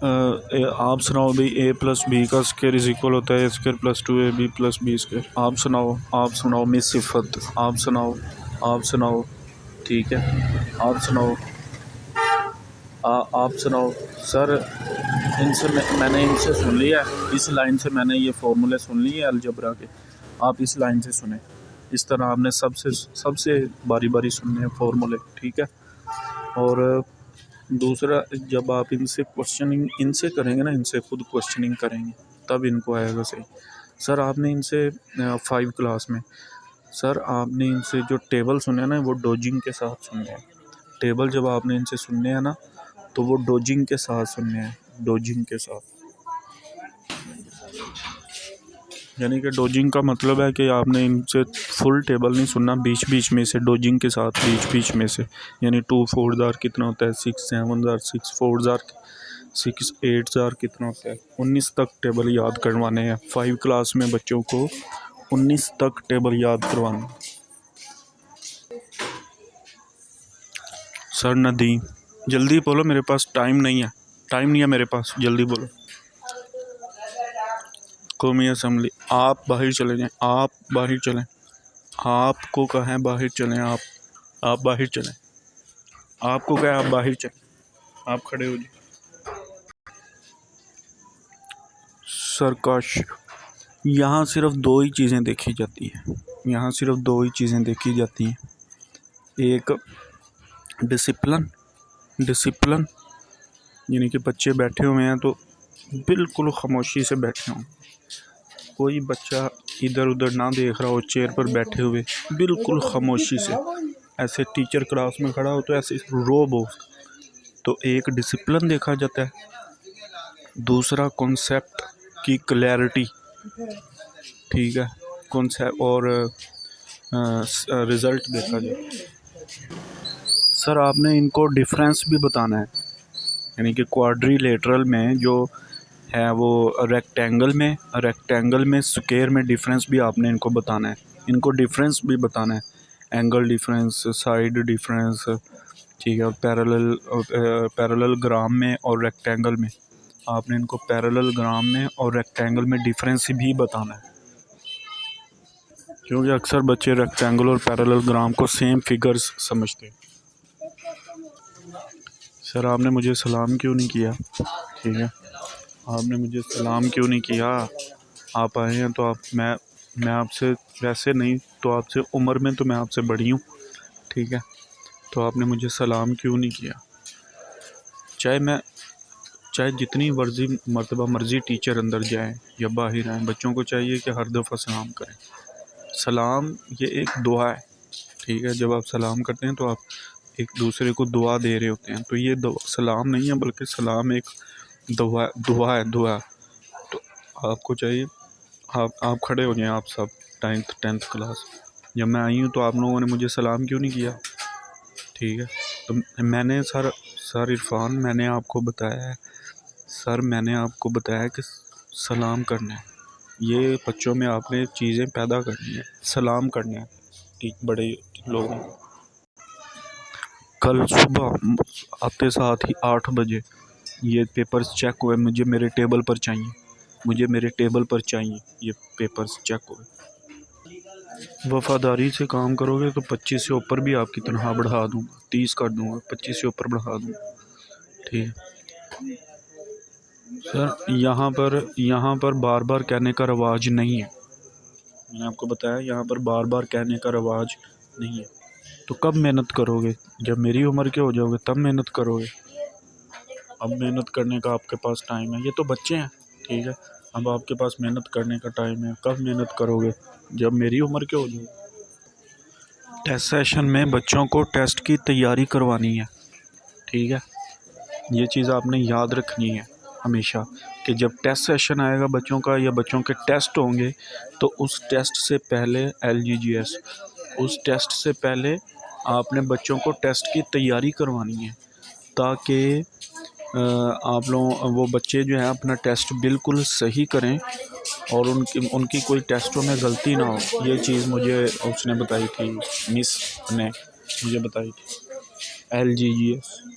आप सुनाओ भाई, ए प्लस बी का स्क्वायर इज इक्वल होता है A square plus 2ab plus B square. आप सुनाओ मिस सिफत, आप सुनाओ ठीक है, आप सुनाओ। आप सुनाओ सर। मैंने इनसे सुन लिया, इस लाइन से मैंने ये फार्मूले सुन लिए अलजबरा के। आप इस लाइन से सुने, इस तरह आपने सबसे बारी बारी सुनने हैं फार्मूले, ठीक है। और दूसरा, जब आप इनसे क्वेश्चनिंग इनसे करेंगे ना, इनसे खुद क्वेश्चनिंग करेंगे तब इनको आएगा सही। सर आपने इनसे 5 क्लास में, सर आपने इनसे जो टेबल सुने ना वो डोजिंग के साथ सुनने हैं। टेबल जब आपने इनसे सुनने हैं ना तो वो डोजिंग के साथ सुनने हैं, डोजिंग के साथ। यानी कि डोजिंग का मतलब है कि आपने इनसे फुल टेबल नहीं सुनना, बीच बीच में से डोजिंग के साथ, बीच बीच में से। यानी 2 4 जार कितना होता है, 6 7 जार, 6 4 जार, 6 8 जार कितना होता है। 19 तक टेबल याद करवाने हैं 5 क्लास में बच्चों को, 19 तक टेबल याद करवाना। सर नदी, जल्दी बोलो, मेरे पास टाइम नहीं है मेरे पास, जल्दी बोलो। कौमी असम्बली, आप बाहर चले जाएं, आप बाहर चलें। आपको कहा है बाहर चलें, आप बाहर चलें, आपको क्या है, आप बाहर चलें, आप खड़े हो जाए। सरकश, यहाँ सिर्फ 2 ही चीज़ें देखी जाती हैं, यहाँ सिर्फ 2 ही चीज़ें देखी जाती हैं। एक डिसिप्लिन, यानी कि बच्चे बैठे हुए हैं तो बिल्कुल खामोशी से बैठे हों, कोई बच्चा इधर उधर ना देख रहा हो, चेयर पर बैठे हुए बिल्कुल खामोशी से। ऐसे टीचर क्लास में खड़ा हो तो ऐसे रोब हो, तो एक डिसिप्लिन देखा जाता है। दूसरा कॉन्सेप्ट की क्लैरिटी, ठीक है, कॉन्सेप्ट और रिज़ल्ट देखा जाए। सर आपने इनको डिफरेंस भी बताना है, यानी कि क्वाड्रिलेटरल में जो है वो रेक्टेंगल में स्क्वायर में डिफरेंस भी आपने इनको बताना है, इनको डिफरेंस भी बताना है, एंगल डिफरेंस, साइड डिफरेंस, ठीक है। और पैरेलल ग्राम में और रेक्टेंगल में आपने इनको पैरेलल ग्राम में और रेक्टेंगल में डिफरेंस भी बताना है, क्योंकि अक्सर बच्चे रेक्टेंगल और पैरेलल ग्राम को सेम फिगर्स समझते हैं। सर आपने मुझे सलाम क्यों नहीं किया, ठीक है, आपने मुझे सलाम क्यों नहीं किया। आप आए हैं तो मैं आपसे वैसे नहीं तो आपसे उम्र में तो मैं आपसे बड़ी हूँ, ठीक है, तो आपने मुझे सलाम क्यों नहीं किया। चाहे जितनी मर्तबा मर्ज़ी टीचर अंदर जाए या बाहर आए, बच्चों को चाहिए कि हर दफ़ा सलाम करें। सलाम ये एक दुआ है, ठीक है। जब आप सलाम करते हैं तो आप एक दूसरे को दुआ दे रहे होते हैं, तो ये सलाम नहीं है बल्कि सलाम एक दुआ है। तो आपको चाहिए, आप खड़े हो जाएं, आप सब 10th क्लास। जब मैं आई हूँ तो आप लोगों ने मुझे सलाम क्यों नहीं किया, ठीक है। तो मैंने सर इरफान, मैंने आपको बताया है कि सलाम करना है, ये बच्चों में आपने चीज़ें पैदा करनी है, सलाम करना है बड़े लोगों को। कल सुबह आते साथ ही 8 बजे ये पेपर्स चेक हुए, मुझे मेरे टेबल पर चाहिए ये पेपर्स चेक हुए। वफ़ादारी से काम करोगे तो 25 से ऊपर भी आपकी तनख्वाह बढ़ा दूँगा, 30 कर दूँगा, 25 से ऊपर बढ़ा दूँगा, ठीक है। सर यहाँ पर बार बार कहने का रवाज नहीं है, मैंने आपको बताया यहाँ पर बार बार कहने का रवाज नहीं है। तो कब मेहनत करोगे, जब मेरी उम्र के हो जाओगे तब मेहनत करोगे। अब मेहनत करने का आपके पास टाइम है, ये तो बच्चे हैं, ठीक है। अब आपके पास मेहनत करने का टाइम है, कब मेहनत करोगे, जब मेरी उम्र के हो जाओगे। टेस्ट सेशन में बच्चों को टेस्ट की तैयारी करवानी है, ठीक है। ये चीज़ आपने याद रखनी है हमेशा कि जब टेस्ट सेशन आएगा बच्चों का या बच्चों के टेस्ट होंगे तो उस टेस्ट से पहले LGGS, उस टेस्ट से पहले आपने बच्चों को टेस्ट की तैयारी करवानी है, ताकि आप लोग वो बच्चे जो हैं अपना टेस्ट बिल्कुल सही करें और उनकी कोई टेस्टों में गलती ना हो। ये चीज़ मुझे उसने बताई थी, मिस ने मुझे बताई थी, LGGS।